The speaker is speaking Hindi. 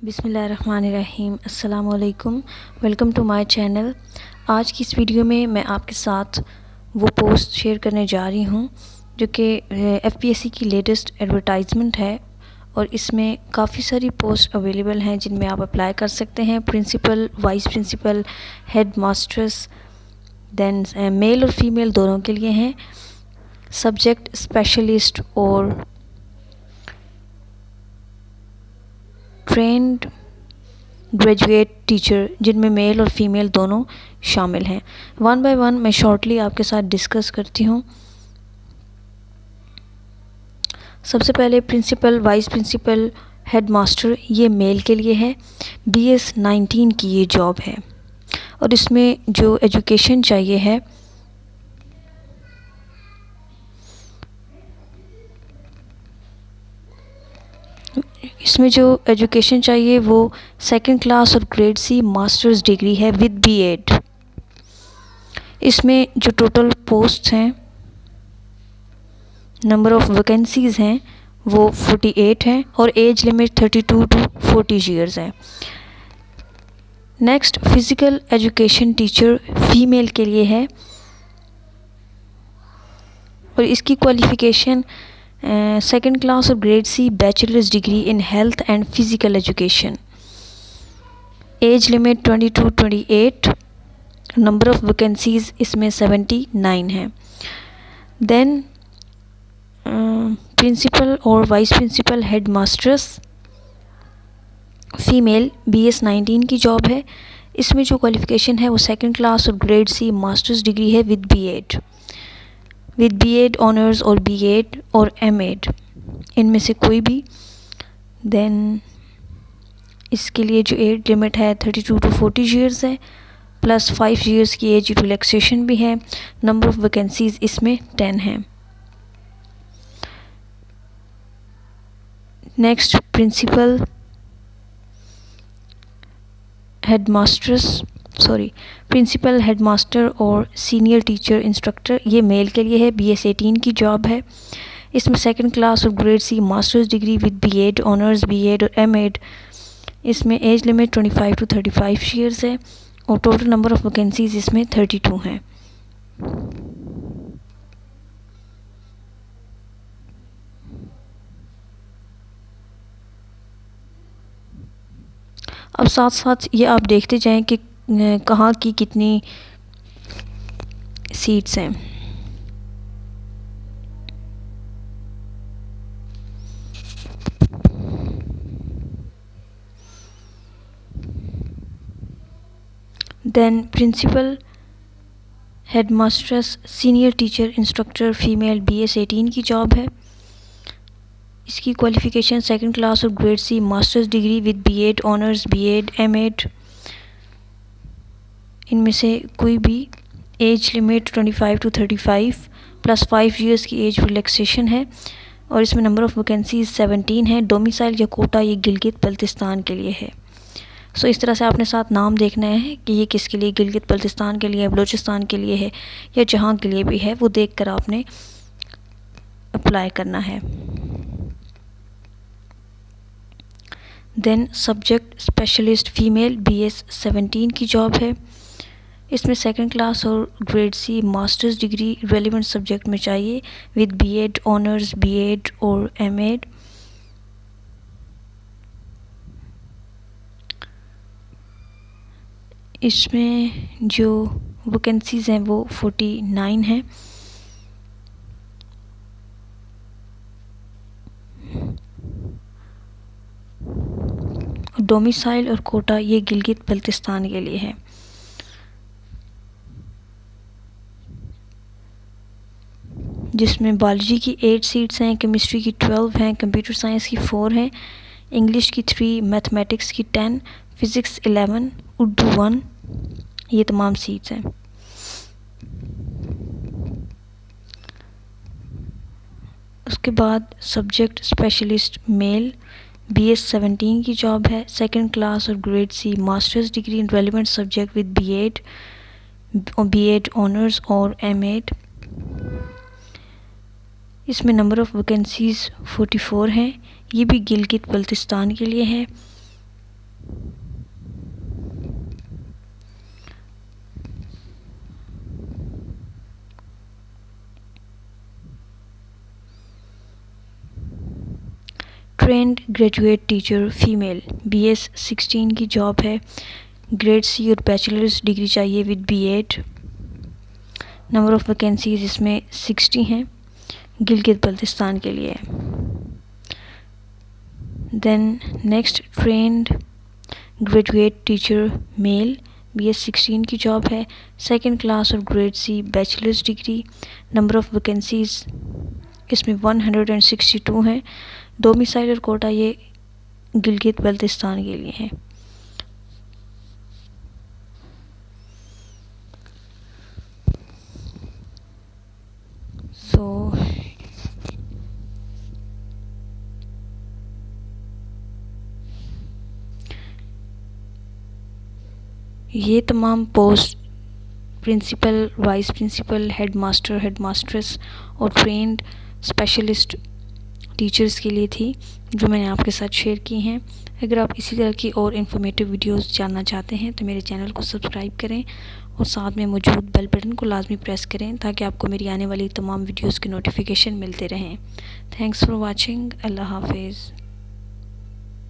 बिस्मिल्लाहिर्रहमानिर्रहीम। अस्सलाम वालेकुम। Welcome to my channel. आज की इस वीडियो में मैं आपके साथ वो पोस्ट शेयर करने जा रही हूँ जो कि एफपीएससी की लेटेस्ट एडवर्टाइजमेंट है और इसमें काफ़ी सारी पोस्ट अवेलेबल हैं जिनमें आप अप्लाई कर सकते हैं। Principal, vice principal, head masters, then male और फीमेल दोनों के लिए हैं। सब्जेक्ट स्पेशलिस्ट और ट्रेंड ग्रेजुएट टीचर जिनमें मेल और फीमेल दोनों शामिल हैं। वन बाय वन मैं शॉर्टली आपके साथ डिस्कस करती हूँ। सबसे पहले principal, vice principal, head master, ये मेल के लिए है। BS 19 की ये जॉब है और इसमें जो एजुकेशन चाहिए है वो सेकंड क्लास और ग्रेड C मास्टर्स डिग्री है विद B.Ed। इसमें जो टोटल पोस्ट हैं, नंबर ऑफ़ वैकेंसीज़ हैं वो 48 हैं और एज लिमिट 32 टू 40 ईयर्स है। Next physical education teacher female के लिए है और इसकी क्वालिफ़िकेशन सेकंड क्लास और grade C bachelors degree in health and physical education. Age limit 22 to 28। Number of vacancies इसमें 79 है। देन प्रिंसिपल और vice principal, head masters female, BS 19 की जॉब है। इसमें जो क्वालिफ़िकेशन है वो सेकंड क्लास और ग्रेड C मास्टर्स डिग्री है विद B.Ed ऑनर्स और B.Ed और M.Ed, इनमें से कोई भी। देन इसके लिए जो एज लिमिट है 32 टू 40 ईयर्स है, प्लस 5 ईयर्स की एज रिलैक्सेशन भी है। नंबर ऑफ़ वैकेंसीज़ इसमें 10 हैं। Next principal, principal, head master और सीनियर टीचर इंस्ट्रक्टर, ये मेल के लिए है। BS 18 की जॉब है। इसमें सेकंड क्लास और grade C masters degree with B.Ed honours, B.Ed और M.Ed। इसमें एज लिमिट 25 टू 35 ईयर्स है और टोटल नंबर ऑफ़ वैकेंसीज़ इसमें 32 हैं। अब साथ साथ ये आप देखते जाएं कि कहाँ की कितनी सीट्स हैं। Then principal, head masters, senior teacher instructor female, BS 18 की जॉब है। इसकी क्वालिफ़िकेशन सेकंड क्लास और grade C masters degree with B.Ed honours, B.Ed M.Ed, इनमें से कोई भी। Age limit 25 to 35 plus 5 years की एज रिलैक्सेशन है और इसमें नंबर ऑफ़ वैकेंसीज़ 17 है। डोमिसाइल या कोटा ये गिलगित बल्तिस्तान के लिए है। सो इस तरह से आपने साथ नाम देखना है कि ये किसके लिए, गिलगित बल्तिस्तान के लिए, बलूचिस्तान के लिए है या जहाँ के लिए भी है, वो देख कर आपने अप्लाई करना है। Then subject specialist female, BS 17 की जॉब है। इसमें सेकंड क्लास और grade C masters degree relevant subject में चाहिए विद B.Ed ऑनर्स, B.Ed और M.Ed। इसमें जो वैकेंसीज़ हैं वो 49 हैं। डोमिसाइल और कोटा ये गिलगित बल्तिस्तान के लिए है। जिसमें बायोलॉजी की 8 सीट्स हैं, केमिस्ट्री की 12 हैं, कंप्यूटर साइंस की 4 हैं, इंग्लिश की 3, मैथमेटिक्स की 10, फ़िज़िक्स 11, उर्दू 1, ये तमाम सीट्स हैं। उसके बाद सब्जेक्ट स्पेशलिस्ट मेल, BS 17 की जॉब है। सेकंड क्लास और grade C masters degree in relevant subject with B.Ed honours और M.Ed। इसमें नंबर ऑफ़ वैकेंसीज़ 44 हैं। ये भी गिलगित बल्तिस्तान के लिए है। Trained graduate teacher female, BS 16 की जॉब है, ग्रेड C और बैचलर्स डिग्री चाहिए with B.Ed। Number of vacancies इसमें 60 हैं, गिलगित बल्तिस्तान के लिए। Then next, trained graduate teacher male, BS 16 की जॉब है, सेकंड क्लास और grade C bachelors degree. Number of vacancies इसमें 162 हैं, डोमिसाइल और कोटा ये गिलगित बल्तिस्तान के लिए हैं। ये तमाम post principal, vice principal, head master, head mistress और ट्रेंड स्पेशलिस्ट टीचर्स के लिए थी, जो मैंने आपके साथ शेयर की हैं। अगर आप इसी तरह की और इन्फॉर्मेटिव वीडियोस जानना चाहते हैं तो मेरे चैनल को सब्सक्राइब करें और साथ में मौजूद बेल बटन को लाजमी प्रेस करें ताकि आपको मेरी आने वाली तमाम वीडियोस के नोटिफिकेशन मिलते रहें। Thanks for watching. अल्लाह हाफिज़।